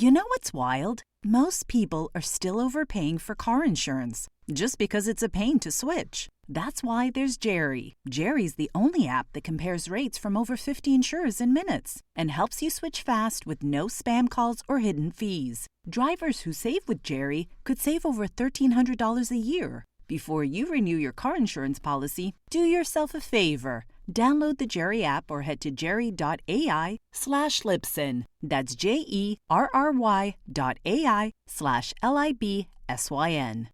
You know what's wild? Most people are still overpaying for car insurance just because it's a pain to switch. That's why there's Jerry. Jerry's the only app that compares rates from over 50 insurers in minutes and helps you switch fast with no spam calls or hidden fees. Drivers who save with Jerry could save over $1,300 a year. Before you renew your car insurance policy, do yourself a favor. Download the Jerry app or head to jerry.ai/Libsyn. That's JERRY.ai/LIBSYN.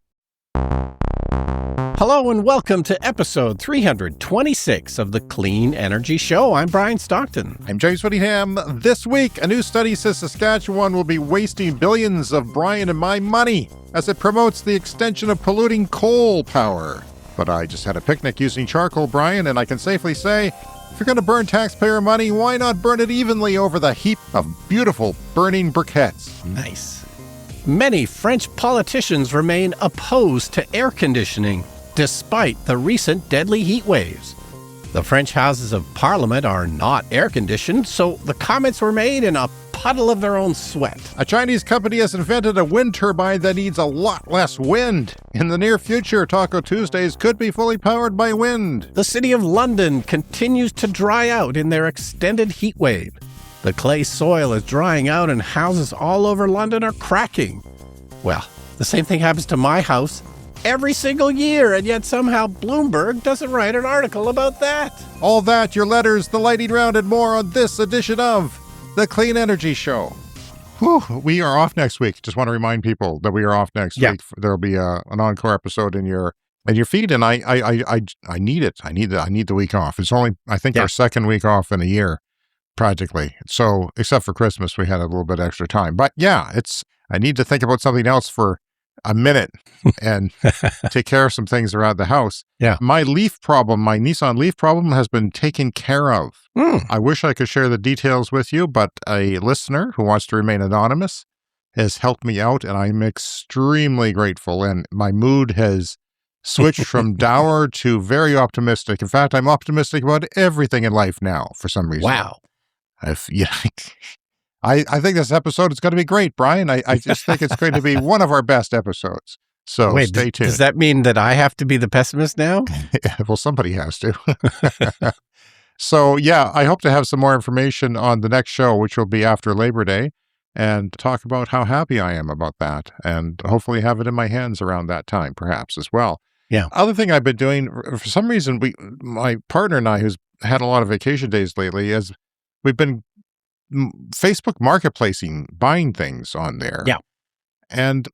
Hello and welcome to episode 326 of the Clean Energy Show. I'm Brian Stockton. I'm James Whittingham. This week, a new study says Saskatchewan will be wasting billions of Brian and my money as it promotes the extension of polluting coal power. But I just had a picnic using charcoal, Brian, and I can safely say, if you're going to burn taxpayer money, why not burn it evenly over the heap of beautiful burning briquettes? Nice. Many French politicians remain opposed to air conditioning, despite the recent deadly heat waves. The French Houses of Parliament are not air-conditioned, so the comments were made in a puddle of their own sweat. A Chinese company has invented a wind turbine that needs a lot less wind. In the near future, Taco Tuesdays could be fully powered by wind. The city of London continues to dry out in their extended heat wave. The clay soil is drying out and houses all over London are cracking. Well, the same thing happens to my house every single year, and yet somehow Bloomberg doesn't write an article about that. All that, your letters, the lightning round, and more on this edition of the Clean Energy Show. Whew, we are off next week. Just want to remind people that we are off next week. There'll be an encore episode in your feed, and I need it. I need the week off. It's only, I think, our second week off in a year, practically. So, except for Christmas, we had a little bit extra time. But yeah, I need to think about something else for a minute and take care of some things around the house. Yeah. My Nissan Leaf problem has been taken care of. I wish I could share the details with you, but a listener who wants to remain anonymous has helped me out, and I'm extremely grateful. And my mood has switched from dour to very optimistic. In fact, I'm optimistic about everything in life now for some reason. Wow. I think this episode is going to be great, Brian. I just think it's going to be one of our best episodes. So stay tuned. Does that mean that I have to be the pessimist now? Well, somebody has to. So, yeah, I hope to have some more information on the next show, which will be after Labor Day, and talk about how happy I am about that, and hopefully have it in my hands around that time, perhaps, as well. Yeah. Other thing I've been doing, for some reason, my partner and I, who's had a lot of vacation days lately, is we've been Facebook marketplacing, buying things on there. Yeah. And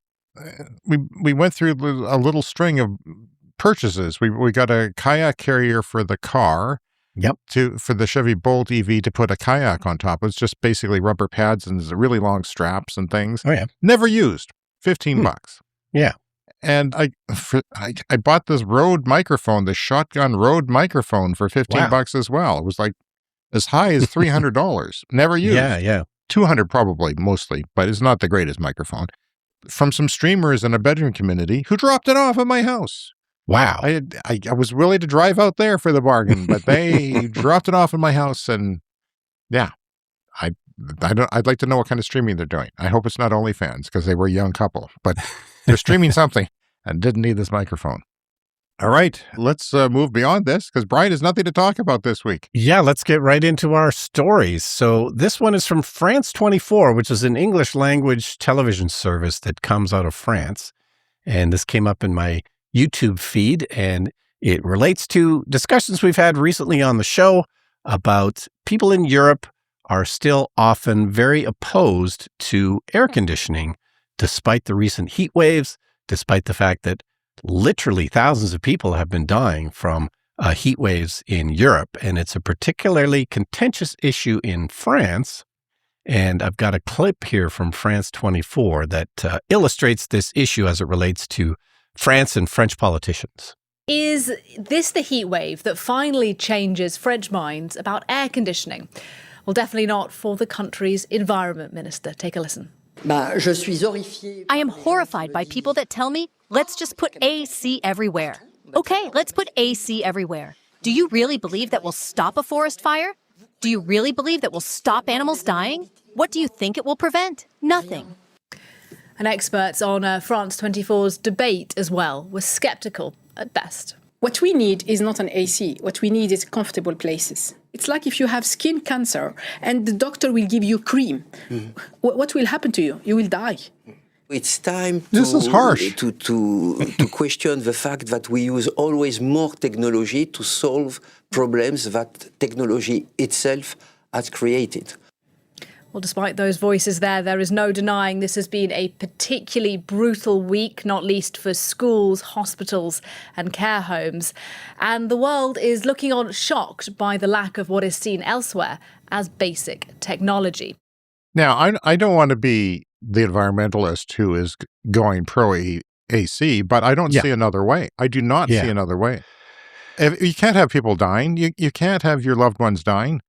we went through a little string of purchases. We got a kayak carrier for the car. Yep. For the Chevy Bolt EV to put a kayak on top. It's just basically rubber pads and really long straps and things. Oh, yeah. Never used. $15. Yeah. And I bought this Rode microphone, the shotgun Rode microphone for $15 as well. It was like as high as $300. Never used. Yeah. $200 probably, mostly, but it's not the greatest microphone. From some streamers in a bedroom community who dropped it off at my house. Wow. I was willing to drive out there for the bargain, but they dropped it off in my house, and yeah, I'd like to know what kind of streaming they're doing. I hope it's not OnlyFans, because they were a young couple, but they're streaming something and didn't need this microphone. All right, let's move beyond this, because Brian has nothing to talk about this week. Yeah, let's get right into our stories. So this one is from France 24, which is an English language television service that comes out of France. And this came up in my YouTube feed, and it relates to discussions we've had recently on the show about people in Europe are still often very opposed to air conditioning, despite the recent heat waves, despite the fact that literally thousands of people have been dying from heat waves in Europe. And it's a particularly contentious issue in France. And I've got a clip here from France 24 that illustrates this issue as it relates to France and French politicians. Is this the heat wave that finally changes French minds about air conditioning? Well, definitely not for the country's environment minister. Take a listen. I am horrified by people that tell me, let's just put AC everywhere. Okay, let's put AC everywhere. Do you really believe that will stop a forest fire? Do you really believe that will stop animals dying? What do you think it will prevent? Nothing. And experts on France 24's debate as well were sceptical at best. What we need is not an AC. What we need is comfortable places. It's like if you have skin cancer and the doctor will give you cream. What will happen to you? You will die. It's time This is harsh. to question the fact that we use always more technology to solve problems that technology itself has created. Well, despite those voices there is no denying this has been a particularly brutal week, not least for schools, hospitals and care homes. And the world is looking on shocked by the lack of what is seen elsewhere as basic technology. Now, I don't want to be the environmentalist who is going pro-AC, but I don't see another way. I do not see another way. You can't have people dying. You can't have your loved ones dying.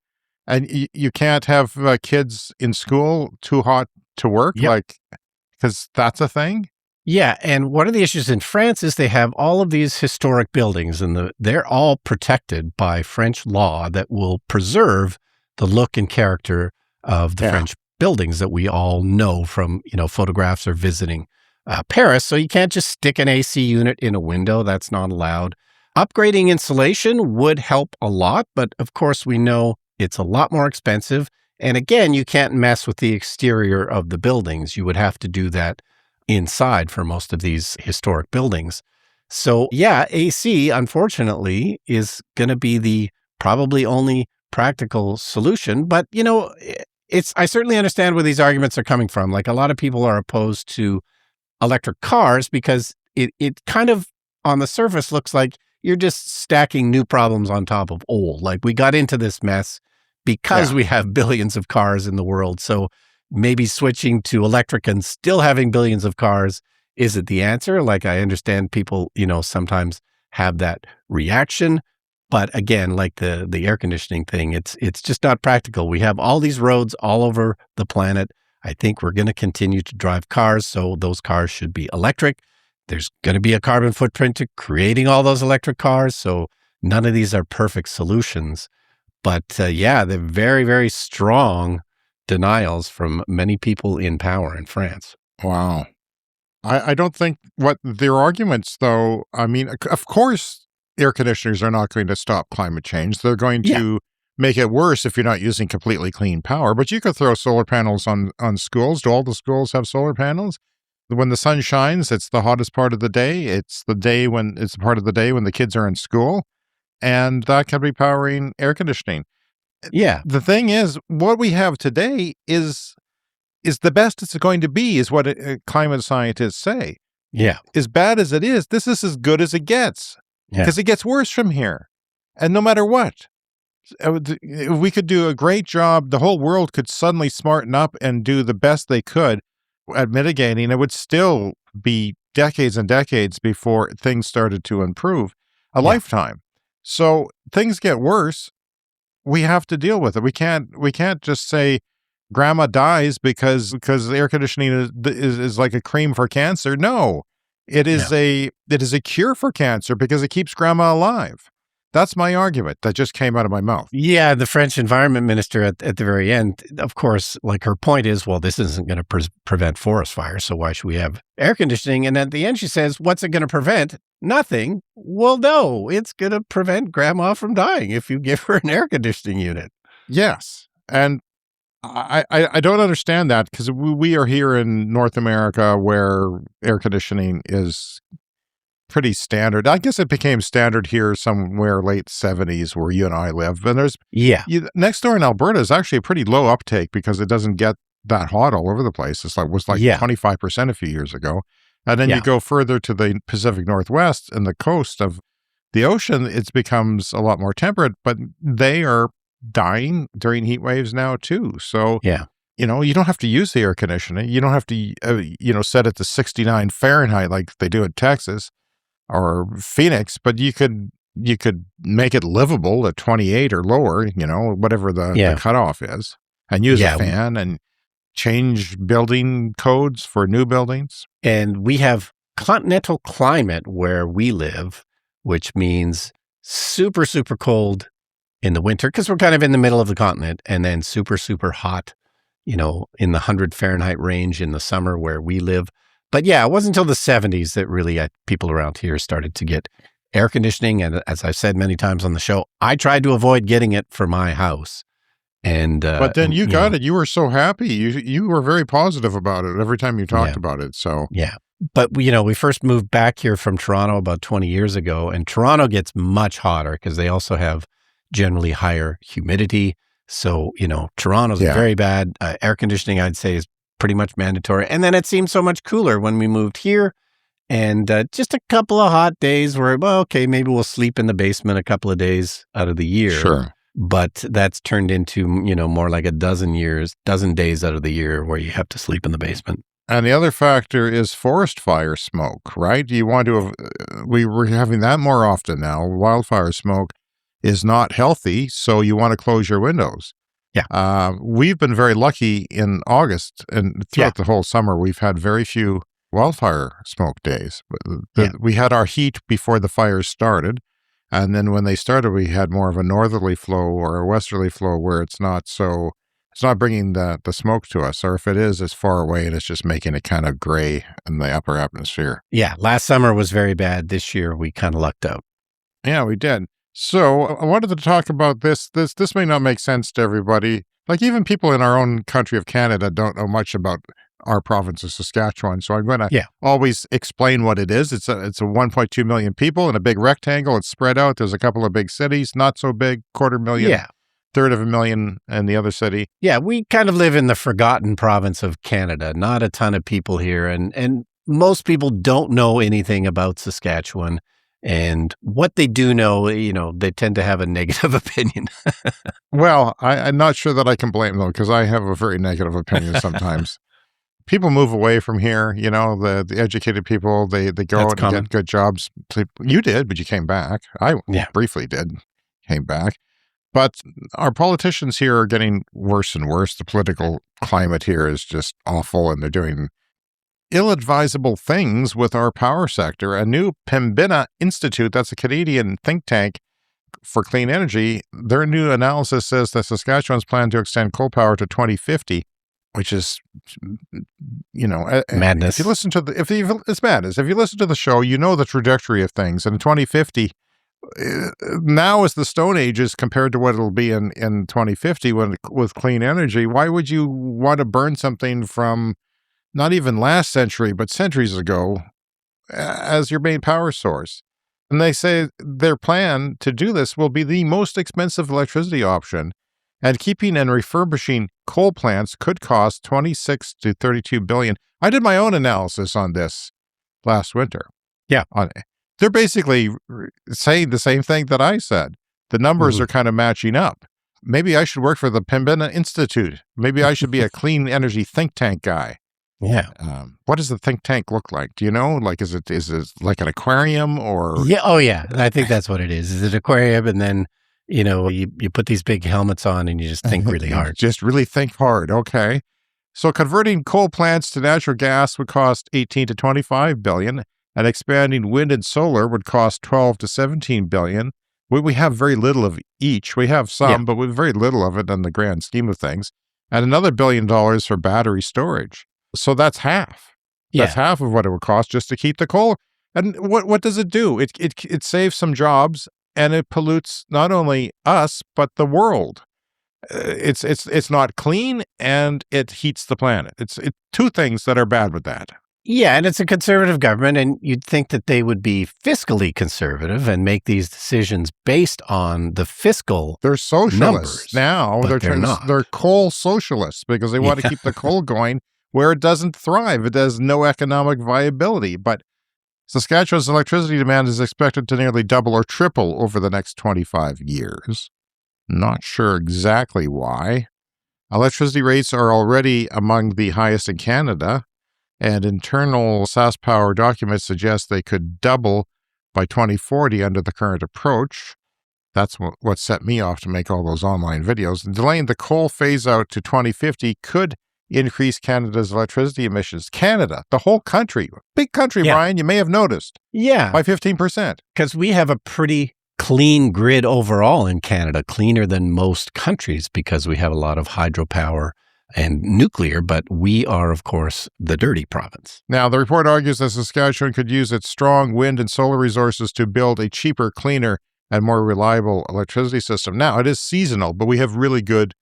And you can't have kids in school too hot to work, because that's a thing. Yeah, and one of the issues in France is they have all of these historic buildings, and they're all protected by French law that will preserve the look and character of the French buildings that we all know from, photographs or visiting Paris. So you can't just stick an AC unit in a window. That's not allowed. Upgrading insulation would help a lot, but of course we know it's a lot more expensive. And again, you can't mess with the exterior of the buildings. You would have to do that inside for most of these historic buildings. So AC, unfortunately, is going to be the probably only practical solution. But, I certainly understand where these arguments are coming from. Like, a lot of people are opposed to electric cars because it kind of, on the surface, looks like you're just stacking new problems on top of old. Like, we got into this mess because we have billions of cars in the world. So maybe switching to electric and still having billions of cars isn't the answer. Like, I understand people, sometimes have that reaction. But again, like the air conditioning thing, it's just not practical. We have all these roads all over the planet. I think we're going to continue to drive cars, so those cars should be electric. There's going to be a carbon footprint to creating all those electric cars, so none of these are perfect solutions. But they're very, very strong denials from many people in power in France. Wow. I don't think what their arguments, though, I mean, of course, air conditioners are not going to stop climate change. They're going to make it worse if you're not using completely clean power. But you could throw solar panels on schools. Do all the schools have solar panels? When the sun shines, it's the hottest part of the day. It's the part of the day when the kids are in school. And that can be powering air conditioning. Yeah. The thing is, what we have today is the best it's going to be, is what climate scientists say. Yeah. As bad as it is, this is as good as it gets. Because it gets worse from here. And no matter what, we could do a great job. The whole world could suddenly smarten up and do the best they could at mitigating. It would still be decades and decades before things started to improve. A lifetime. So things get worse. We have to deal with it. We can't just say grandma dies because air conditioning is like a cream for cancer. No. It is a cure for cancer because it keeps grandma alive. That's my argument that just came out of my mouth. Yeah, the French environment minister at the very end, of course, like, her point is, well, this isn't going to prevent forest fires, so why should we have air conditioning? And at the end she says, what's it going to prevent? Nothing. Well, no, it's going to prevent grandma from dying if you give her an air conditioning unit. Yes. And I don't understand that, because we are here in North America where air conditioning is pretty standard. I guess it became standard here somewhere late 70s where you and I live. And there's next door in Alberta is actually a pretty low uptake because it doesn't get that hot all over the place. It was 25% a few years ago. And then you go further to the Pacific Northwest and the coast of the ocean, it becomes a lot more temperate, but they are dying during heat waves now too. So, you don't have to use the air conditioning. You don't have to, set it to 69 Fahrenheit like they do in Texas or Phoenix, but you could make it livable at 28 or lower, whatever the cutoff is, and use a fan and change building codes for new buildings. And we have continental climate where we live, which means super, super cold in the winter, because we're kind of in the middle of the continent, and then super, super hot in the 100 Fahrenheit range in the summer where we live. But yeah, it wasn't until the 70s that really people around here started to get air conditioning. And as I've said many times on the show, I tried to avoid getting it for my house. But then you got it. You were so happy. You were very positive about it every time you talked about it. So yeah. But we first moved back here from Toronto about 20 years ago, and Toronto gets much hotter because they also have generally higher humidity. So, Toronto's very bad. Air conditioning, I'd say, is pretty much mandatory. And then it seemed so much cooler when we moved here. And just a couple of hot days where, maybe we'll sleep in the basement a couple of days out of the year. Sure. But that's turned into, more like a dozen days out of the year where you have to sleep in the basement. And the other factor is forest fire smoke, right? You want to, we're having that more often now. Wildfire smoke is not healthy, so you want to close your windows. Yeah. We've been very lucky in August and throughout the whole summer, we've had very few wildfire smoke days. We had our heat before the fires started. And then when they started, we had more of a northerly flow or a westerly flow where it's not bringing the smoke to us. Or if it is, it's far away and it's just making it kind of gray in the upper atmosphere. Yeah. Last summer was very bad. This year, we kind of lucked out. Yeah, we did. So I wanted to talk about this. This may not make sense to everybody. Like even people in our own country of Canada don't know much about our province of Saskatchewan. So I'm going to always explain what it is. It's a 1.2 million people in a big rectangle. It's spread out. There's a couple of big cities, not so big, 250,000, third of a million in the other city. Yeah, we kind of live in the forgotten province of Canada. Not a ton of people here. And most people don't know anything about Saskatchewan. And what they do know, they tend to have a negative opinion. Well, I'm not sure that I can blame them because I have a very negative opinion sometimes. People move away from here, the educated people, they go out and get good jobs. You did, but you came back. I briefly did, came back. But our politicians here are getting worse and worse. The political climate here is just awful, and they're doing ill-advisable things with our power sector. A new Pembina Institute, that's a Canadian think tank for clean energy, their new analysis says that Saskatchewan's plan to extend coal power to 2050, which is, madness. If you listen to it's madness. If you listen to the show, you know the trajectory of things. And in 2050, now is the Stone Ages compared to what it'll be in 2050 with clean energy. Why would you want to burn something from not even last century, but centuries ago as your main power source? And they say their plan to do this will be the most expensive electricity option. And keeping and refurbishing coal plants could cost 26 to 32 billion. I did my own analysis on this last winter. Yeah. They're basically saying the same thing that I said. The numbers are kind of matching up. Maybe I should work for the Pembina Institute. Maybe I should be a clean energy think tank guy. Yeah. What does the think tank look like? Do you know? Like, is it like an aquarium or? Yeah. Oh, yeah. I think that's what it is. Is it an aquarium? And then, you put these big helmets on and you just think really hard. Just really think hard. Okay. So converting coal plants to natural gas would cost 18 to 25 billion, and expanding wind and solar would cost 12 to 17 billion. We have very little of each. We have some, but with very little of it in the grand scheme of things. And another $1 billion for battery storage. So that's half. That's half of what it would cost just to keep the coal. And what does it do? It saves some jobs, and it pollutes not only us but the world. It's not clean, and it heats the planet. It's two things that are bad with that. Yeah, and it's a conservative government, and you'd think that they would be fiscally conservative and make these decisions based on the fiscal They're socialists numbers, now. They're coal socialists because they want to keep the coal going where it doesn't thrive. It has no economic viability. But Saskatchewan's electricity demand is expected to nearly double or triple over the next 25 years. Not sure exactly why. Electricity rates are already among the highest in Canada, and internal SaskPower documents suggest they could double by 2040 under the current approach. That's what set me off to make all those online videos. And delaying the coal phase-out to 2050 could increase Canada's electricity emissions. Canada, the whole country, big country, Brian, you may have noticed. Yeah. By 15%. Because we have a pretty clean grid overall in Canada, cleaner than most countries because we have a lot of hydropower and nuclear, but we are, of course, the dirty province. Now, the report argues that Saskatchewan could use its strong wind and solar resources to build a cheaper, cleaner, and more reliable electricity system. Now, it is seasonal, but we have really good,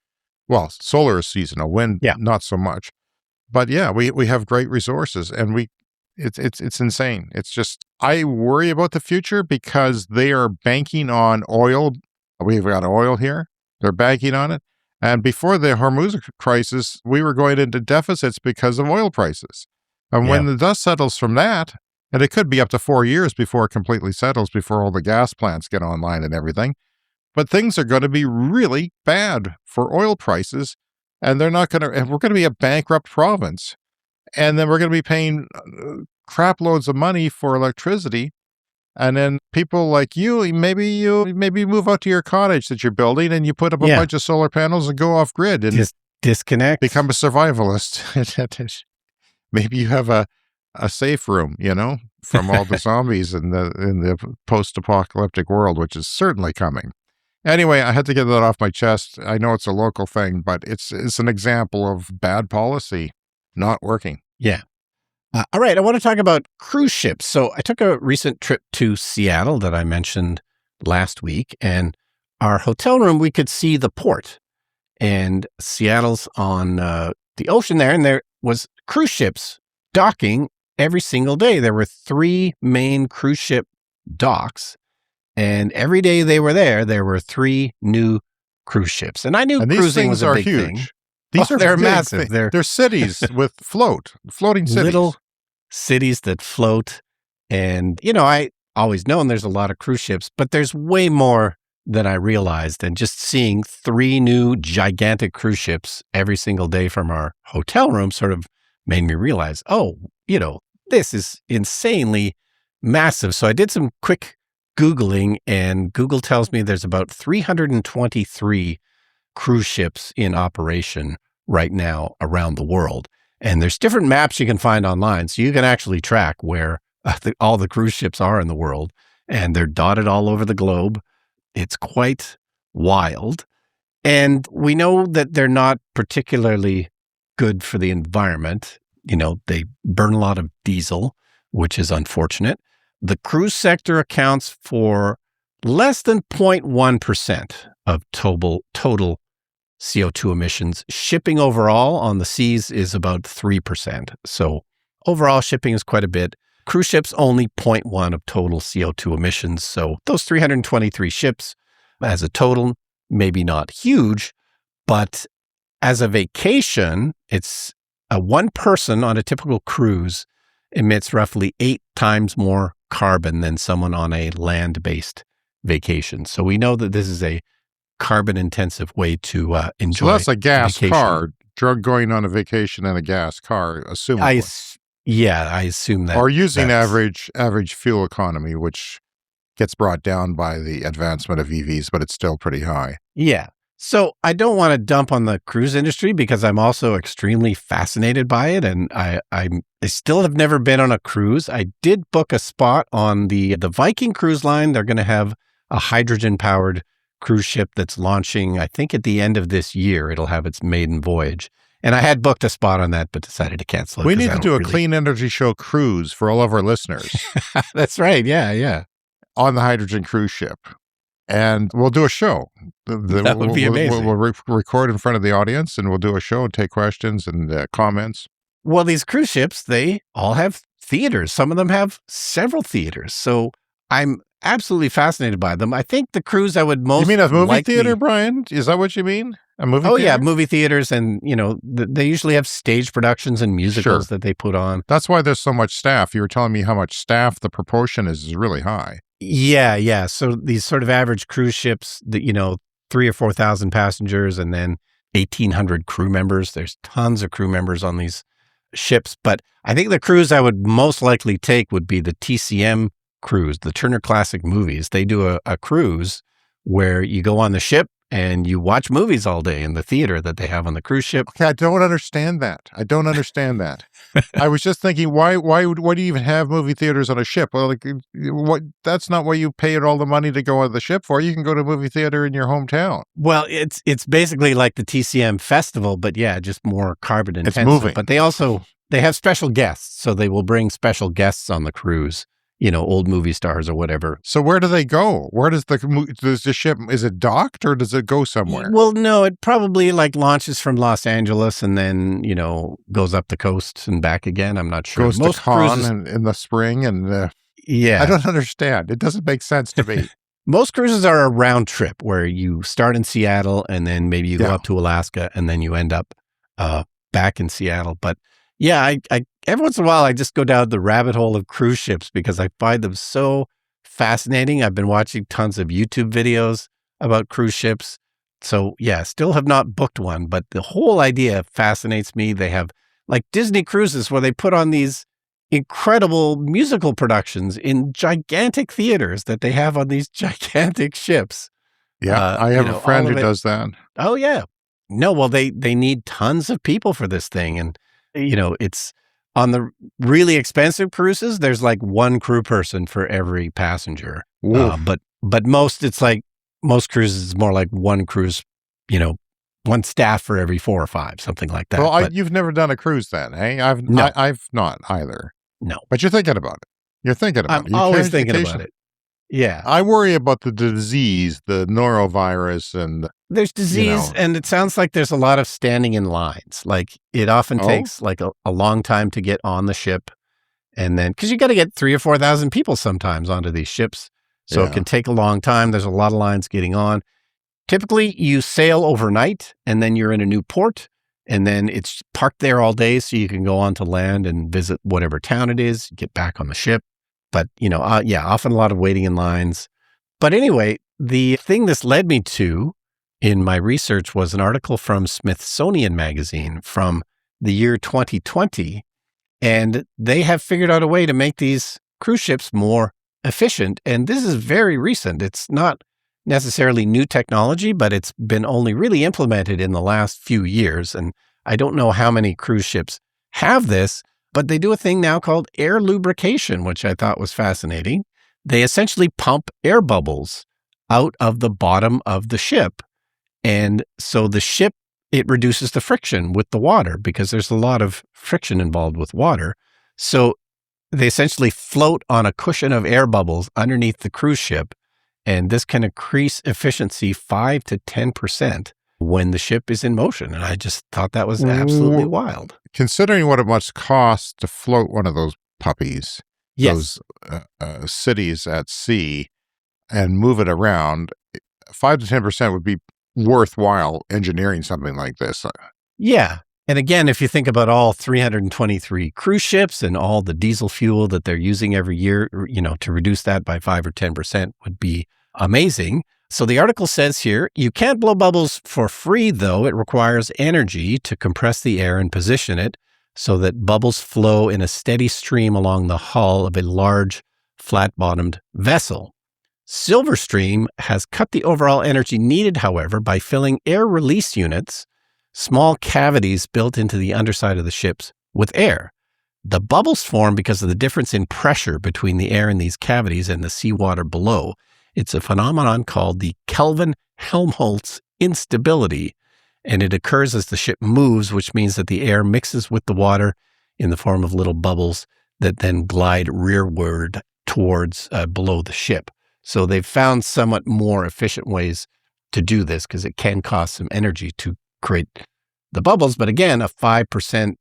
well, solar is seasonal, wind, not so much. But yeah, we have great resources, and it's insane. It's just, I worry about the future because they are banking on oil. We've got oil here. They're banking on it. And before the Hormuz crisis, we were going into deficits because of oil prices. And when the dust settles from that, and it could be up to 4 years before it completely settles, before all the gas plants get online and everything, but things are going to be really bad for oil prices, and we're going to be a bankrupt province. And then we're going to be paying crap loads of money for electricity. And then people like you maybe move out to your cottage that you're building and you put up a bunch of solar panels and go off grid and just disconnect. Become a survivalist. Maybe you have a safe room, from all the zombies in the post-apocalyptic world, which is certainly coming. Anyway, I had to get that off my chest. I know it's a local thing, but it's an example of bad policy not working. Yeah. All right, I want to talk about cruise ships. So I took a recent trip to Seattle that I mentioned last week, and our hotel room, we could see the port. And Seattle's on the ocean there, and there was cruise ships docking every single day. There were 3 main cruise ship docks, and every day they were there were 3 new cruise ships. And I knew cruising was a big thing. They're massive. They're cities with floating cities. Little cities that float. And, I always known there's a lot of cruise ships, but there's way more than I realized. And just seeing 3 new gigantic cruise ships every single day from our hotel room sort of made me realize, this is insanely massive. So I did some quick Googling, and Google tells me there's about 323 cruise ships in operation right now around the world. And there's different maps you can find online, so you can actually track where all the cruise ships are in the world, and they're dotted all over the globe. It's quite wild. And we know that they're not particularly good for the environment. They burn a lot of diesel, which is unfortunate. The cruise sector accounts for less than 0.1% of total CO2 emissions. Shipping overall on the seas is about 3%. So overall shipping is quite a bit. Cruise ships only 0.1 of total CO2 emissions. So those 323 ships as a total, maybe not huge, but as a vacation, it's one person on a typical cruise emits roughly 8 times more carbon than someone on a land-based vacation. So we know that this is a carbon-intensive way to enjoy. So that's a gas vacation. car, going on a vacation in a gas car, assuming. I assume that. Or using average fuel economy, which gets brought down by the advancement of EVs, but it's still pretty high. Yeah. So I don't want to dump on the cruise industry because I'm also extremely fascinated by it. And I still have never been on a cruise. I did book a spot on the Viking cruise line. They're going to have a hydrogen-powered cruise ship that's launching, I think, at the end of this year. It'll have its maiden voyage. And I had booked a spot on that, but decided to cancel it. We need to do a Clean Energy Show cruise for all of our listeners. That's right. Yeah. On the hydrogen cruise ship. And we'll do a show. That would be amazing. We'll record in front of the audience, and we'll do a show and take questions and comments. Well, these cruise ships, they all have theaters. Some of them have several theaters. So I'm absolutely fascinated by them. I think the cruise I would most You mean a movie likely... theater, Brian? Is that what you mean? A movie theater? Yeah, movie theaters. And, they usually have stage productions and musicals that they put on. That's why there's so much staff. You were telling me how much staff the proportion is really high. Yeah. So these sort of average cruise ships that, 3,000 or 4,000 passengers and then 1,800 crew members. There's tons of crew members on these ships. But I think the cruise I would most likely take would be the TCM cruise, the Turner Classic Movies. They do a cruise where you go on the ship and you watch movies all day in the theater that they have on the cruise ship. Okay, I don't understand that. I was just thinking, why do you even have movie theaters on a ship? Well, like, that's not what you paid all the money to go on the ship for. You can go to a movie theater in your hometown. Well, it's basically like the TCM festival, but yeah, just more carbon intensive. It's moving. But they have special guests, so they will bring special guests on the cruise. Old movie stars or whatever. So where do they go? Where does the ship, is it docked or does it go somewhere? Well, no, it probably launches from Los Angeles and then, goes up the coast and back again. I'm not sure. Goes to Cannes in the spring and yeah. I don't understand. It doesn't make sense to me. Most cruises are a round trip where you start in Seattle and then maybe you go up to Alaska and then you end up back in Seattle. But yeah, I every once in a while, I just go down the rabbit hole of cruise ships because I find them so fascinating. I've been watching tons of YouTube videos about cruise ships. So yeah, still have not booked one, but the whole idea fascinates me. They have like Disney cruises where they put on these incredible musical productions in gigantic theaters that they have on these gigantic ships. Yeah, I have a friend who does that. Oh yeah. No, well, they need tons of people for this thing. And it's on the really expensive cruises, there's like one crew person for every passenger. But most cruises is more like one cruise, one staff for every 4 or 5, something like that. Well, you've never done a cruise then, hey? I've not either. No. But you're thinking about it. I'm always thinking about it. Yeah. I worry about the disease, the norovirus, and there's disease, and it sounds like there's a lot of standing in lines. Like it often takes like a long time to get on the ship. And then, because you got to get 3,000 or 4,000 people sometimes onto these ships. So it can take a long time. There's a lot of lines getting on. Typically, you sail overnight and then you're in a new port. And then it's parked there all day so you can go on to land and visit whatever town it is, get back on the ship. But, often a lot of waiting in lines. But anyway, the thing this led me to in my research was an article from Smithsonian Magazine from the year 2020. And they have figured out a way to make these cruise ships more efficient. And this is very recent. It's not necessarily new technology, but it's been only really implemented in the last few years. And I don't know how many cruise ships have this, but they do a thing now called air lubrication, which I thought was fascinating. They essentially pump air bubbles out of the bottom of the ship. And so the ship, it reduces the friction with the water because there's a lot of friction involved with water. So they essentially float on a cushion of air bubbles underneath the cruise ship. And this can increase efficiency 5 to 10% when the ship is in motion. And I just thought that was absolutely wild. Considering what it must cost to float one of those puppies, those cities at sea, and move it around, 5 to 10% would be worthwhile engineering something like this. Yeah. And again, if you think about all 323 cruise ships and all the diesel fuel that they're using every year, to reduce that by 5 or 10% would be amazing. So the article says here, you can't blow bubbles for free, though. It requires energy to compress the air and position it so that bubbles flow in a steady stream along the hull of a large, flat-bottomed vessel. Silverstream has cut the overall energy needed, however, by filling air release units, small cavities built into the underside of the ships, with air. The bubbles form because of the difference in pressure between the air in these cavities and the seawater below. It's a phenomenon called the Kelvin-Helmholtz instability, and it occurs as the ship moves, which means that the air mixes with the water in the form of little bubbles that then glide rearward towards below the ship. So they've found somewhat more efficient ways to do this because it can cost some energy to create the bubbles. But again, a 5%,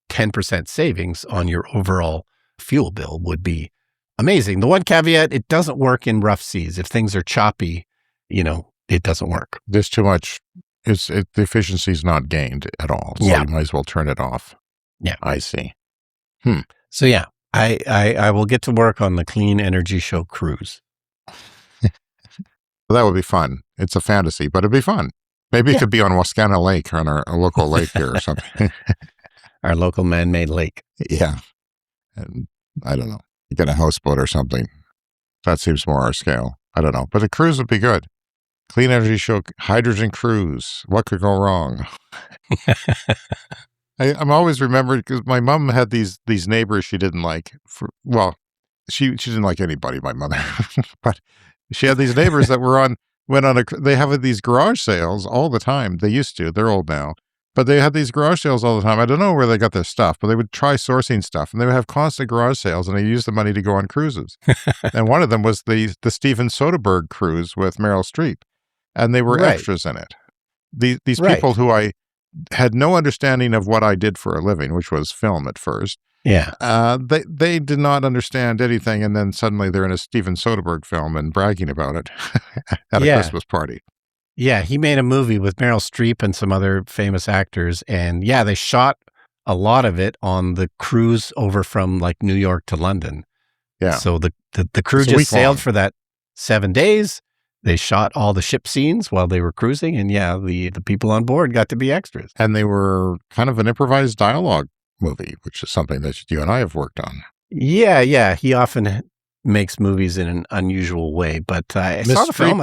10% savings on your overall fuel bill would be amazing. The one caveat, it doesn't work in rough seas. If things are choppy, it doesn't work. There's too much. The efficiency is not gained at all. So you might as well turn it off. Yeah. I see. So yeah, I will get to work on the Clean Energy Show cruise. Well, that would be fun. It's a fantasy, but it'd be fun. Maybe it could be on Wascana Lake, on our local lake here or something. Our local man-made lake. Yeah. And I don't know. Get a houseboat or something. That seems more our scale. I don't know. But a cruise would be good. Clean Energy Show, hydrogen cruise. What could go wrong? I'm always remembered because my mom had these neighbors she didn't like. She didn't like anybody, my mother, but she had these neighbors that they have these garage sales all the time. They used to. They're old now. But they had these garage sales all the time. I don't know where they got their stuff, but they would try sourcing stuff, and they would have constant garage sales, and they used the money to go on cruises. And one of them was the Steven Soderbergh cruise with Meryl Streep, and they were extras in it. These people who I had no understanding of what I did for a living, which was film at first. Yeah. They did not understand anything, and then suddenly they're in a Steven Soderbergh film and bragging about it at a Christmas party. Yeah, he made a movie with Meryl Streep and some other famous actors, and they shot a lot of it on the cruise over from like New York to London. Yeah. So the crew just sailed for that 7 days. They shot all the ship scenes while they were cruising, and the people on board got to be extras. And they were kind of an improvised dialogue movie, which is something that you and I have worked on. Yeah. He often makes movies in an unusual way, but I saw the film.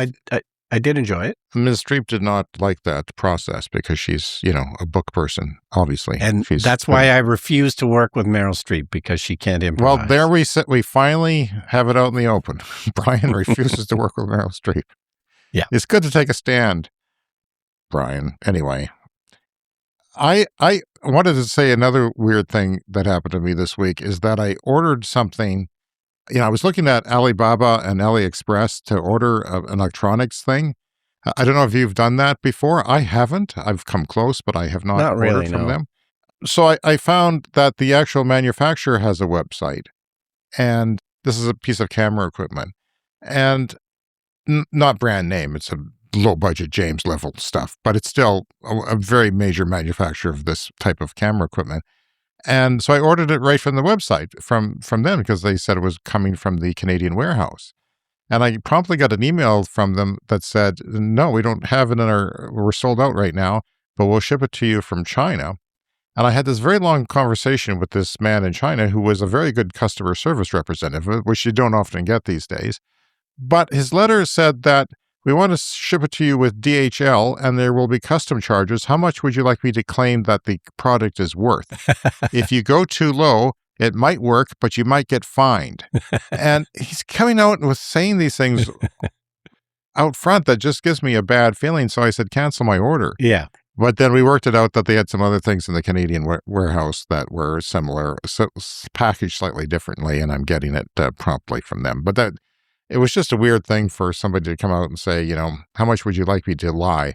I did enjoy it. Ms. Streep did not like that process because she's, a book person, obviously. And that's why I refuse to work with Meryl Streep, because she can't improvise. Well, there we sit. We finally have it out in the open. Brian refuses to work with Meryl Streep. Yeah. It's good to take a stand, Brian. Anyway, I wanted to say another weird thing that happened to me this week is that I ordered something. I was looking at Alibaba and AliExpress to order an electronics thing. I don't know if you've done that before. I haven't. I've come close, but I have not ordered from them. So I found that the actual manufacturer has a website, and this is a piece of camera equipment, and not brand name. It's a low-budget James level stuff, but it's still a very major manufacturer of this type of camera equipment. And so I ordered it right from the website from them because they said it was coming from the Canadian warehouse. And I promptly got an email from them that said, no, we don't have it we're sold out right now, but we'll ship it to you from China. And I had this very long conversation with this man in China who was a very good customer service representative, which you don't often get these days. But his letter said that we want to ship it to you with DHL, and there will be custom charges. How much would you like me to claim that the product is worth? If you go too low, it might work, but you might get fined. And he's coming out with saying these things out front that just gives me a bad feeling. So I said, cancel my order. Yeah. But then we worked it out that they had some other things in the Canadian warehouse that were similar, so packaged slightly differently, and I'm getting it promptly from them. But it was just a weird thing for somebody to come out and say, how much would you like me to lie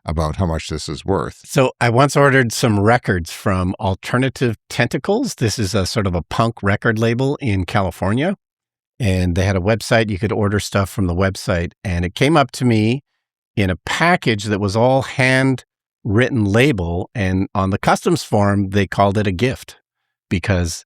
about how much this is worth? So I once ordered some records from Alternative Tentacles. This is a sort of a punk record label in California. And they had a website. You could order stuff from the website. And it came up to me in a package that was all handwritten label. And on the customs form, they called it a gift because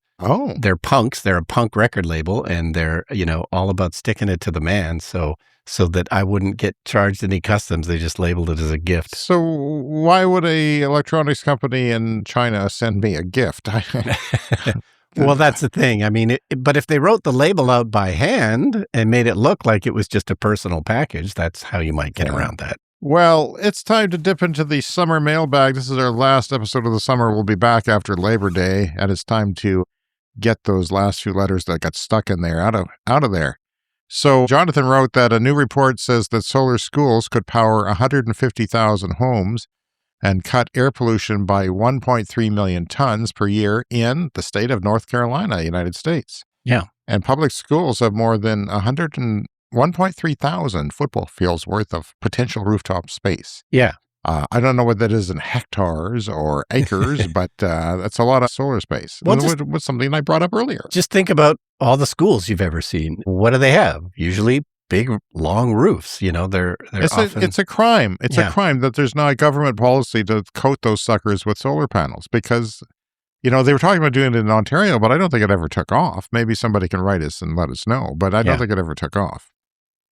they're punks. They're a punk record label, and they're, all about sticking it to the man. So that I wouldn't get charged any customs, they just labeled it as a gift. So why would a electronics company in China send me a gift? Well, that's the thing. I mean, but if they wrote the label out by hand and made it look like it was just a personal package, that's how you might get around that. Well, it's time to dip into the summer mailbag. This is our last episode of the summer. We'll be back after Labor Day, and it's time to get those last few letters that got stuck in there out of there. So Jonathan wrote that a new report says that solar schools could power 150,000 homes and cut air pollution by 1.3 million tons per year in the state of North Carolina, United States. Yeah. And public schools have more than 1.3 thousand football fields worth of potential rooftop space. Yeah. I don't know what that is in hectares or acres, but that's a lot of solar space. Well, was something I brought up earlier. Just think about all the schools you've ever seen. What do they have? Usually big, long roofs. They're often... It's a crime. It's a crime that there's not a government policy to coat those suckers with solar panels because, they were talking about doing it in Ontario, but I don't think it ever took off. Maybe somebody can write us and let us know, but I don't think it ever took off.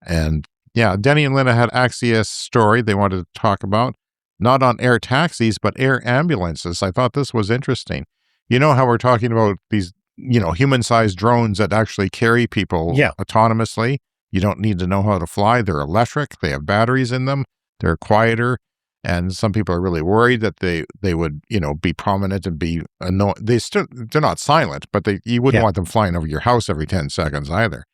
And Denny and Linda had Axios story they wanted to talk about, not on air taxis, but air ambulances. I thought this was interesting. You know how we're talking about these, human-sized drones that actually carry people autonomously? You don't need to know how to fly. They're electric. They have batteries in them. They're quieter. And some people are really worried that they would, be prominent and be annoying. They're not silent, but you wouldn't want them flying over your house every 10 seconds either,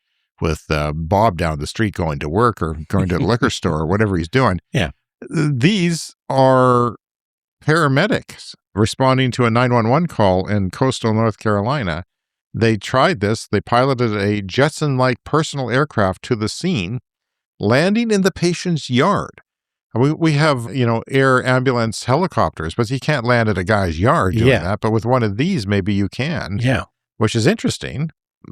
with Bob down the street going to work or going to the liquor store or whatever he's doing. Yeah. These are paramedics responding to a 911 call in coastal North Carolina. They tried this. They piloted a Jetson-like personal aircraft to the scene, landing in the patient's yard. We have, air ambulance helicopters, but you can't land at a guy's yard doing that. But with one of these, maybe you can. Yeah. Which is interesting.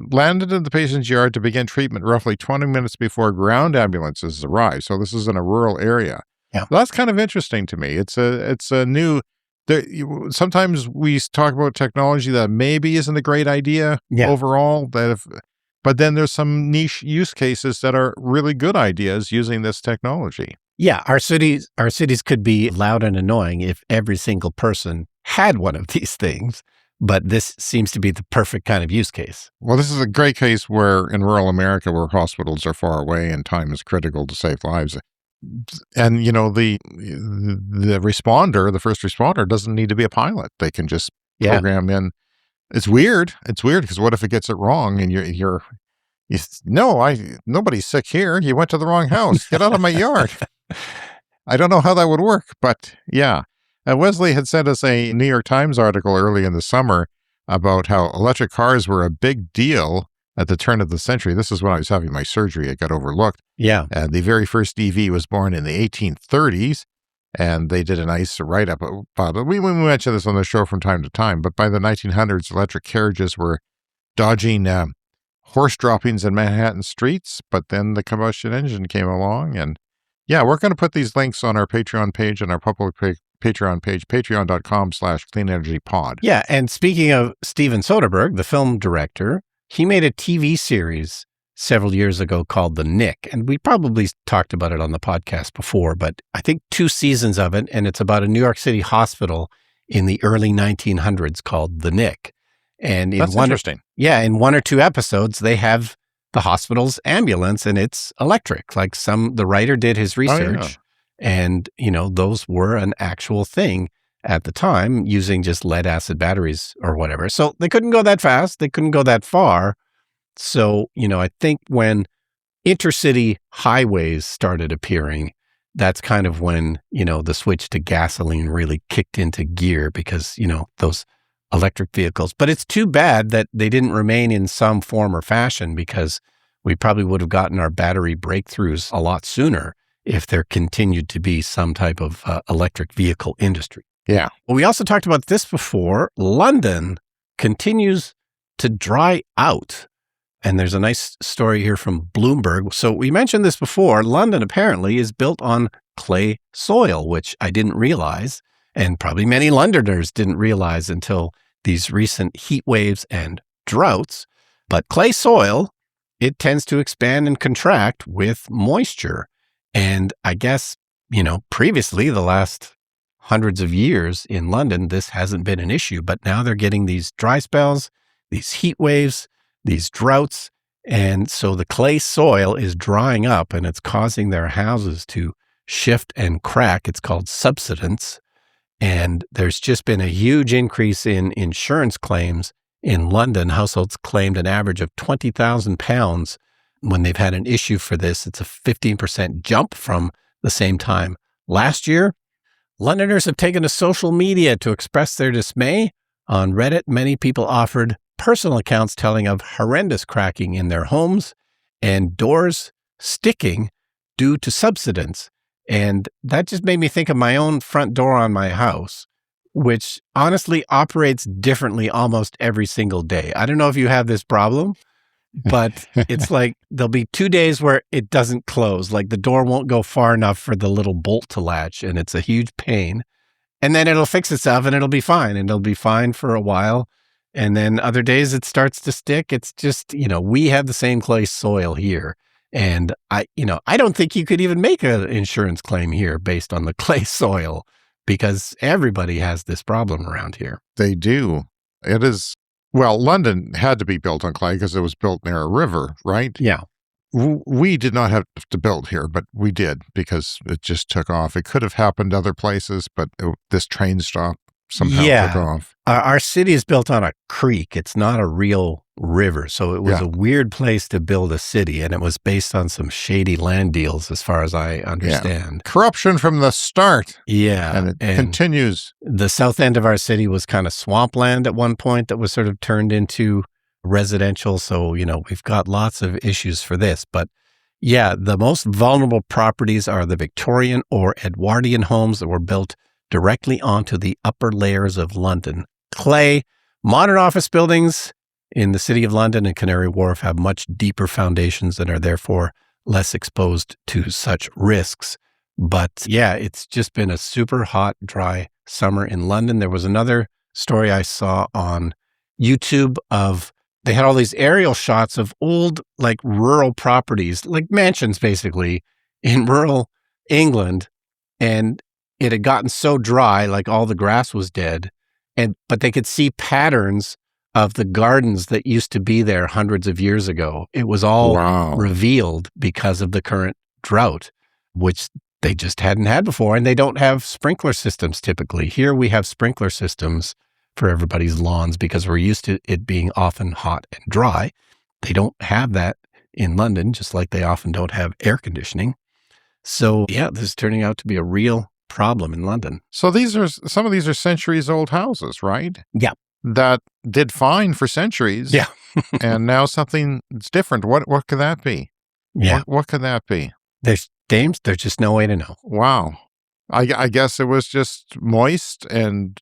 Landed in the patient's yard to begin treatment roughly 20 minutes before ground ambulances arrive. So this is in a rural area. Yeah. That's kind of interesting to me. It's a new... sometimes we talk about technology that maybe isn't a great idea overall. But then there's some niche use cases that are really good ideas using this technology. Yeah, our cities could be loud and annoying if every single person had one of these things, but this seems to be the perfect kind of use case. Well, this is a great case where in rural America, where hospitals are far away and time is critical to save lives. And, the responder, the first responder, doesn't need to be a pilot. They can just program in. It's weird. It's weird because what if it gets it wrong and nobody's sick here. You went to the wrong house. Get out of my yard. I don't know how that would work, but yeah. Wesley had sent us a New York Times article early in the summer about how electric cars were a big deal at the turn of the century. This is when I was having my surgery. It got overlooked. Yeah. The very first EV was born in the 1830s, and they did a nice write-up about it. We mention this on the show from time to time, but by the 1900s, electric carriages were dodging horse droppings in Manhattan streets, but then the combustion engine came along. And yeah, we're going to put these links on our Patreon page and our public Patreon page, patreon.com/cleanenergypod. Yeah, and speaking of Steven Soderbergh, the film director, he made a TV series several years ago called The Nick, and we probably talked about it on the podcast before, but I think 2 seasons of it, and it's about a New York City hospital in the early 1900s called The Nick. And that's interesting. Yeah, in 1 or 2 episodes, they have the hospital's ambulance, and it's electric. Like the writer did his research, and those were an actual thing at the time, using just lead acid batteries or whatever. So they couldn't go that fast. They couldn't go that far. So I think when intercity highways started appearing, that's kind of when the switch to gasoline really kicked into gear, because those electric vehicles. But it's too bad that they didn't remain in some form or fashion, because we probably would have gotten our battery breakthroughs a lot sooner if there continued to be some type of electric vehicle industry. Yeah. Well, we also talked about this before. London continues to dry out. And there's a nice story here from Bloomberg. So we mentioned this before. London apparently is built on clay soil, which I didn't realize, and probably many Londoners didn't realize until these recent heat waves and droughts. But clay soil, it tends to expand and contract with moisture. And I guess, previously, the last hundreds of years in London, this hasn't been an issue. But now they're getting these dry spells, these heat waves, these droughts. And so the clay soil is drying up, and it's causing their houses to shift and crack. It's called subsidence. And there's just been a huge increase in insurance claims in London. Households claimed an average of £20,000 when they've had an issue for this. It's a 15% jump from the same time last year. Londoners have taken to social media to express their dismay. On Reddit, many people offered personal accounts telling of horrendous cracking in their homes and doors sticking due to subsidence. And that just made me think of my own front door on my house, which honestly operates differently almost every single day. I don't know if you have this problem, but it's like there'll be 2 days where it doesn't close. Like the door won't go far enough for the little bolt to latch, and it's a huge pain. And then it'll fix itself and it'll be fine, and it'll be fine for a while. And then other days it starts to stick. It's just, we have the same clay soil here. And I don't think you could even make an insurance claim here based on the clay soil, because everybody has this problem around here. They do. It is, London had to be built on clay because it was built near a river, right? Yeah. we did not have to build here, but we did because it just took off. It could have happened other places, but this train stop somehow took off. Our city is built on a creek. It's not a real river. So it was a weird place to build a city, and it was based on some shady land deals, as far as I understand. Yeah. Corruption from the start. Yeah. And it continues. The south end of our city was kind of swampland at one point that was sort of turned into residential. So, we've got lots of issues for this. But yeah, the most vulnerable properties are the Victorian or Edwardian homes that were built directly onto the upper layers of London. Clay, modern office buildings in the City of London and Canary Wharf have much deeper foundations and are therefore less exposed to such risks. But yeah, it's just been a super hot, dry summer in London. There was another story I saw on YouTube they had all these aerial shots of old, like rural properties, like mansions basically, in rural England. And it had gotten so dry, like all the grass was dead. But they could see patterns of the gardens that used to be there hundreds of years ago. It was all revealed because of the current drought, which they just hadn't had before. And they don't have sprinkler systems typically. Here we have sprinkler systems for everybody's lawns because we're used to it being often hot and dry. They don't have that in London, just like they often don't have air conditioning. So yeah, this is turning out to be a real problem in London. So some of these are centuries old houses, right? Yeah. That did fine for centuries. Yeah. And now something that's different. What could that be? Yeah. What could that be? There's just no way to know. Wow. I guess it was just moist and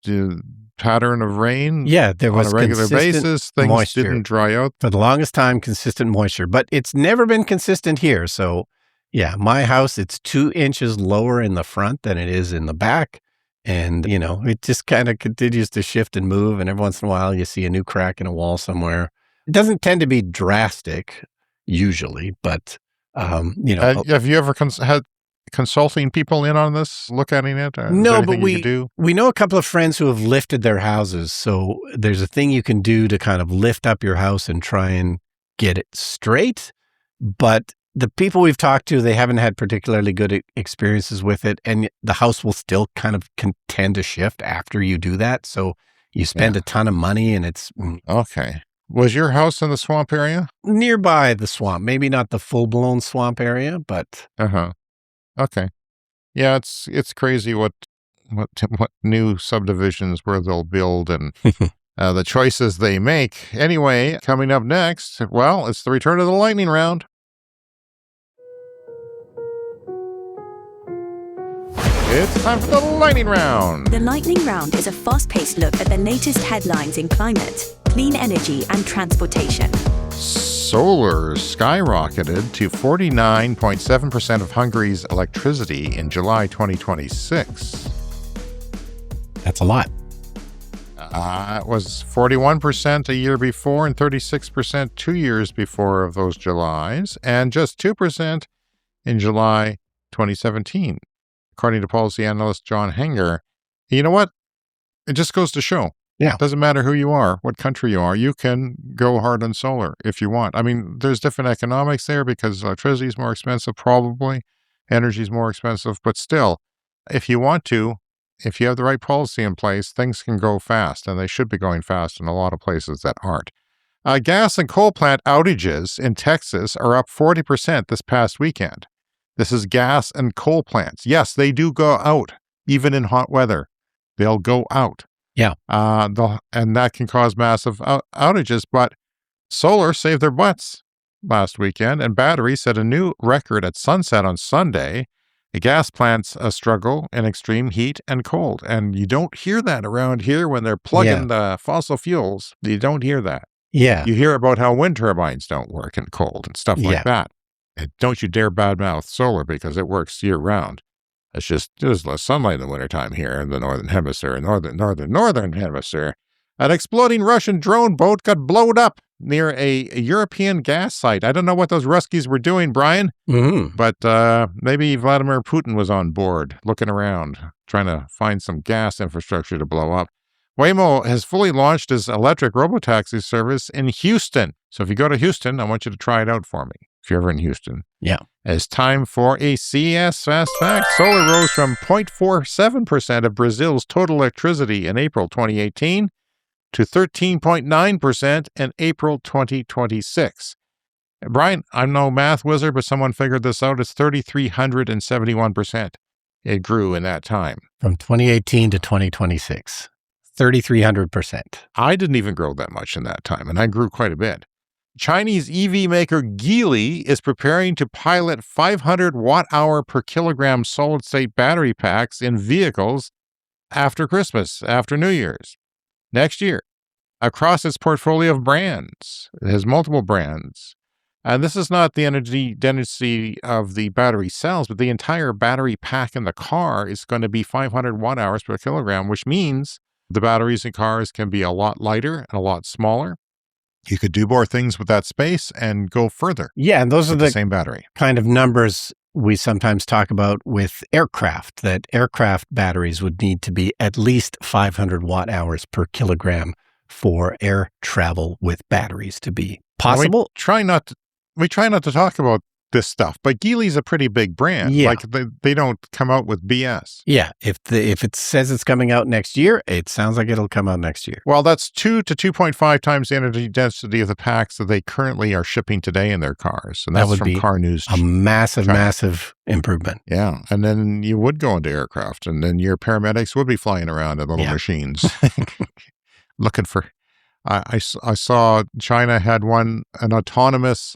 pattern of rain. Yeah, there was on a regular basis. Things moisture. Didn't dry out. For the longest time, consistent moisture. But it's never been consistent here. So yeah, my house, it's 2 inches lower in the front than it is in the back. And, it just kind of continues to shift and move. And every once in a while, you see a new crack in a wall somewhere. It doesn't tend to be drastic usually, but, Have you ever had consulting people in on this, look at it? No, but we know a couple of friends who have lifted their houses. So there's a thing you can do to kind of lift up your house and try and get it straight. But the people we've talked to, they haven't had particularly good experiences with it. And the house will still kind of tend to shift after you do that. So you spend a ton of money and it's... Okay. Was your house in the swamp area? Nearby the swamp. Maybe not the full-blown swamp area, but... Uh-huh. Okay. Yeah, it's crazy what new subdivisions where they'll build and the choices they make. Anyway, coming up next, well, it's the return of the lightning round. It's time for the lightning round. The lightning round is a fast-paced look at the latest headlines in climate, clean energy, and transportation. Solar skyrocketed to 49.7% of Hungary's electricity in July 2026. That's a lot. It was 41% a year before and 36% 2 years before of those Julys, and just 2% in July 2017. According to policy analyst John Hanger, you know what? It just goes to show. Yeah. It doesn't matter who you are, what country you are. You can go hard on solar if you want. I mean, there's different economics there because electricity is more expensive, probably. Energy is more expensive. But still, if you want to, if you have the right policy in place, things can go fast. And they should be going fast in a lot of places that aren't. Gas and coal plant outages in Texas are up 40% this past weekend. This is gas and coal plants. Yes, they do go out, even in hot weather. They'll go out. Yeah. And that can cause massive outages. But solar saved their butts last weekend, and batteries set a new record at sunset on Sunday. The gas plants struggle in extreme heat and cold. And you don't hear that around here when they're plugging the fossil fuels. You don't hear that. Yeah. You hear about how wind turbines don't work in cold and stuff like that. And don't you dare badmouth solar because it works year-round. It's just there's less sunlight in the wintertime here in the northern hemisphere, northern hemisphere. An exploding Russian drone boat got blown up near a European gas site. I don't know what those Ruskies were doing, Brian, but maybe Vladimir Putin was on board, looking around, trying to find some gas infrastructure to blow up. Waymo has fully launched its electric robotaxi service in Houston. So if you go to Houston, I want you to try it out for me. if you're ever in Houston. Yeah. It's time for a CES Fast Fact. Solar rose from 0.47% of Brazil's total electricity in April 2018 to 13.9% in April 2026. Brian, I'm no math wizard, but someone figured this out. It's 3,371%. It grew in that time. From 2018 to 2026, 3,300%. I didn't even grow that much in that time, and I grew quite a bit. Chinese EV maker Geely is preparing to pilot 500 watt-hour per kilogram solid-state battery packs in vehicles after Christmas, after New Year's, next year, across its portfolio of brands. It has multiple brands. And this is not the energy density of the battery cells, but the entire battery pack in the car is going to be 500 watt-hours per kilogram, which means the batteries in cars can be a lot lighter and a lot smaller. You could do more things with that space and go further. Yeah, and those are the same battery kind of numbers we sometimes talk about with aircraft, that aircraft batteries would need to be at least 500 watt-hours per kilogram for air travel with batteries to be possible. We try not to talk about this stuff, but Geely's a pretty big brand. Yeah. Like they don't come out with BS. Yeah. If it says it's coming out next year, it sounds like it'll come out next year. Well, that's 2 to 2.5 times the energy density of the packs that they currently are shipping today in their cars. And that's that would from be Car News. A massive improvement. Yeah. And then you would go into aircraft, and then your paramedics would be flying around in little machines looking for. I saw China had an autonomous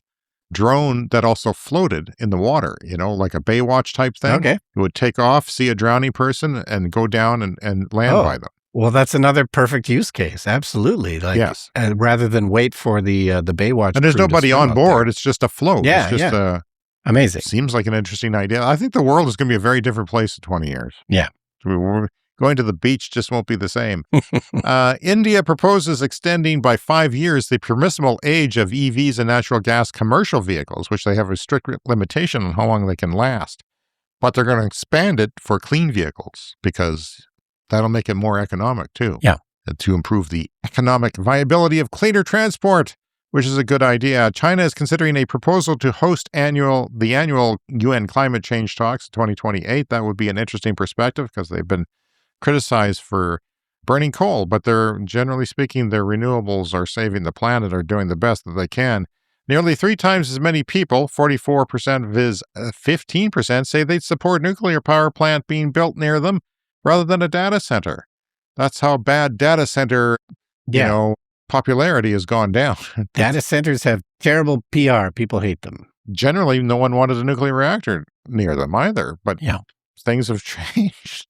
drone that also floated in the water, like a Baywatch type thing. Okay. It would take off, see a drowning person, and go down and land by them. Well, that's another perfect use case. Absolutely. Yes. Rather than wait for the Baywatch. And there's nobody on board. It's just a float. Yeah. It's just amazing. Seems like an interesting idea. I think the world is going to be a very different place in 20 years. Yeah. Going to the beach just won't be the same. India proposes extending by 5 years the permissible age of EVs and natural gas commercial vehicles, which they have a strict limitation on how long they can last. But they're going to expand it for clean vehicles because that'll make it more economic too. Yeah. To improve the economic viability of cleaner transport, which is a good idea. China is considering a proposal to host the annual UN climate change talks in 2028. That would be an interesting perspective because they've been criticized for burning coal, but generally speaking, their renewables are saving the planet, are doing the best that they can. Nearly 3 times as many people, 44% viz. 15%, say they'd support nuclear power plant being built near them rather than a data center. That's how bad data center, popularity has gone down. Data centers have terrible PR. People hate them. Generally, no one wanted a nuclear reactor near them either, but things have changed.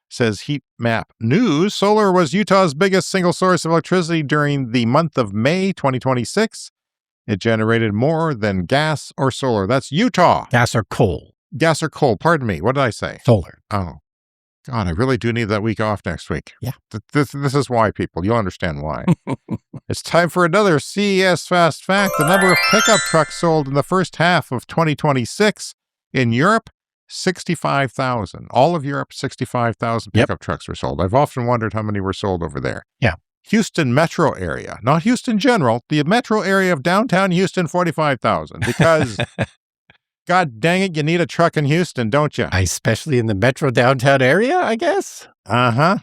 Says Heat Map News. Solar was Utah's biggest single source of electricity during the month of May 2026. It generated more than gas or solar. That's Utah. Gas or coal. Gas or coal. Pardon me. What did I say? Solar. Oh, God, I really do need that week off next week. Yeah. This is why, people. You'll understand why. It's time for another CES Fast Fact. The number of pickup trucks sold in the first half of 2026 in Europe, 65,000. All of Europe, 65,000 pickup trucks were sold. I've often wondered how many were sold over there. Yeah. Houston metro area, not Houston general, the metro area of downtown Houston, 45,000. Because, God dang it, you need a truck in Houston, don't you? Especially in the metro downtown area, I guess. Uh-huh.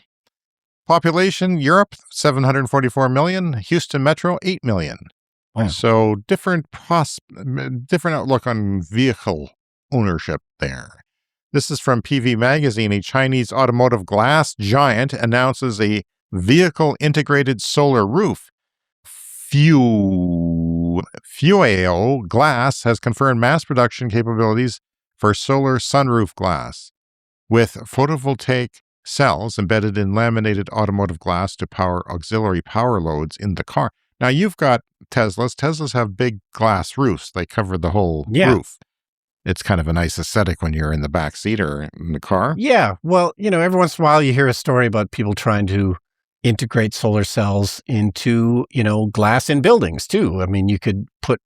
Population, Europe, 744 million. Houston metro, 8 million. Wow. So different outlook on vehicle ownership there. This is from PV Magazine. A Chinese automotive glass giant announces a vehicle integrated solar roof. Fueo Glass has confirmed mass production capabilities for solar sunroof glass with photovoltaic cells embedded in laminated automotive glass to power auxiliary power loads in the car. Now, you've got Teslas. Teslas have big glass roofs. They cover the whole roof. It's kind of a nice aesthetic when you're in the back seat or in the car. Yeah. Well, every once in a while you hear a story about people trying to integrate solar cells into, glass in buildings too. I mean, you could put,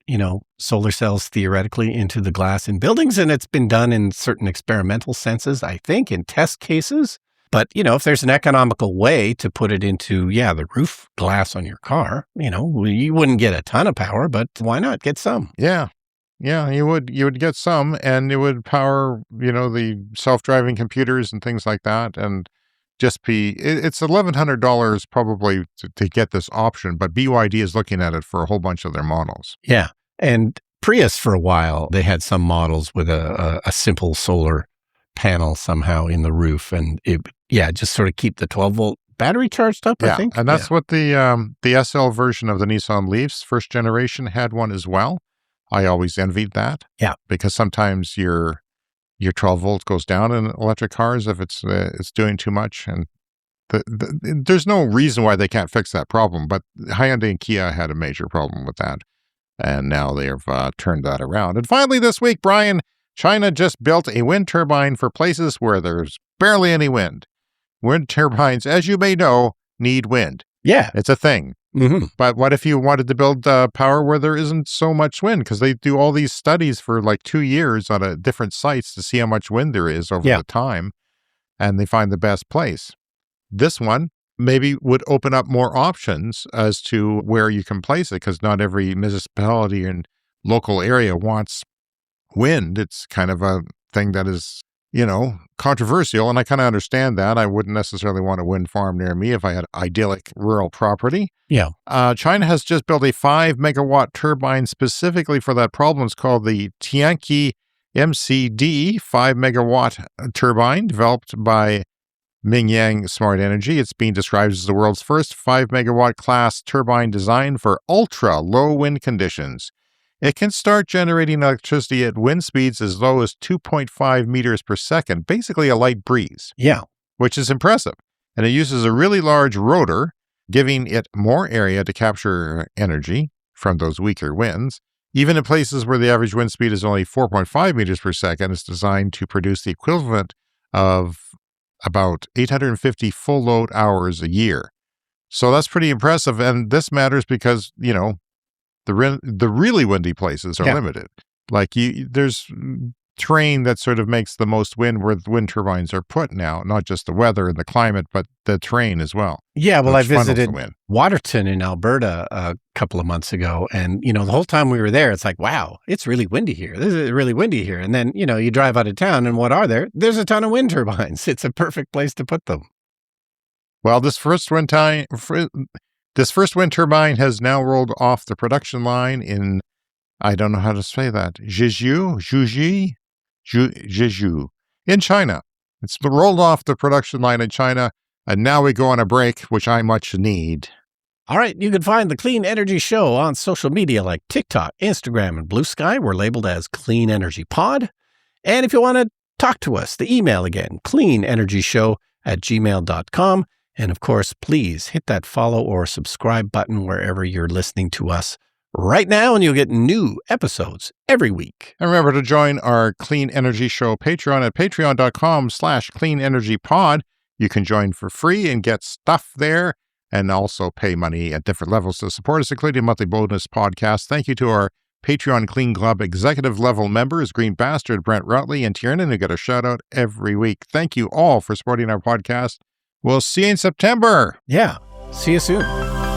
solar cells theoretically into the glass in buildings, and it's been done in certain experimental senses, I think, in test cases. But, if there's an economical way to put it into, the roof glass on your car, you wouldn't get a ton of power, but why not get some? Yeah. Yeah, you would get some, and it would power, the self-driving computers and things like that, and just it's $1,100 probably to get this option, but BYD is looking at it for a whole bunch of their models. Yeah. And Prius, for a while, they had some models with a simple solar panel somehow in the roof, and just sort of keep the 12-volt battery charged up, I think. And that's what the SL version of the Nissan Leafs, first generation, had one as well. I always envied that. Yeah. Because sometimes your 12 volt goes down in electric cars if it's doing too much, and there's no reason why they can't fix that problem. But Hyundai and Kia had a major problem with that, and now they've turned that around. And finally, this week, Brian, China just built a wind turbine for places where there's barely any wind. Wind turbines, as you may know, need wind. Yeah, it's a thing. Mm-hmm. But what if you wanted to build power where there isn't so much wind? Because they do all these studies for like 2 years on different sites to see how much wind there is over the time, and they find the best place. This one maybe would open up more options as to where you can place it, because not every municipality and local area wants wind. It's kind of a thing that is, controversial, and I kind of understand that. I wouldn't necessarily want a wind farm near me if I had idyllic rural property. Yeah. China has just built a 5-megawatt turbine specifically for that problem. It's called the Tianqi MCD 5-megawatt turbine, developed by Mingyang Smart Energy. It's being described as the world's first 5-megawatt class turbine designed for ultra-low wind conditions. It can start generating electricity at wind speeds as low as 2.5 meters per second, basically a light breeze. Yeah. Which is impressive. And it uses a really large rotor, giving it more area to capture energy from those weaker winds. Even in places where the average wind speed is only 4.5 meters per second, it's designed to produce the equivalent of about 850 full load hours a year. So that's pretty impressive. And this matters because, the really windy places are limited. Like there's terrain that sort of makes the most wind where the wind turbines are put now, not just the weather and the climate, but the terrain as well. Yeah, well, I visited Waterton in Alberta a couple of months ago, and, the whole time we were there, it's like, wow, it's really windy here. This is really windy here. And then, you drive out of town, and what are there? There's a ton of wind turbines. It's a perfect place to put them. Well, this first wind turbine has now rolled off the production line in, I don't know how to say that, Jeju, in China. It's rolled off the production line in China, and now we go on a break, which I much need. All right, you can find the Clean Energy Show on social media like TikTok, Instagram, and Blue Sky. We're labeled as Clean Energy Pod. And if you want to talk to us, the email again, cleanenergyshow@gmail.com. And of course, please hit that follow or subscribe button wherever you're listening to us right now, and you'll get new episodes every week. And remember to join our Clean Energy Show Patreon at patreon.com/cleanenergypod. You can join for free and get stuff there, and also pay money at different levels to support us, including monthly bonus podcasts. Thank you to our Patreon Clean Club executive level members, Green Bastard, Brent Rutley, and Tiernan, who get a shout out every week. Thank you all for supporting our podcast. We'll see you in September. Yeah. See you soon.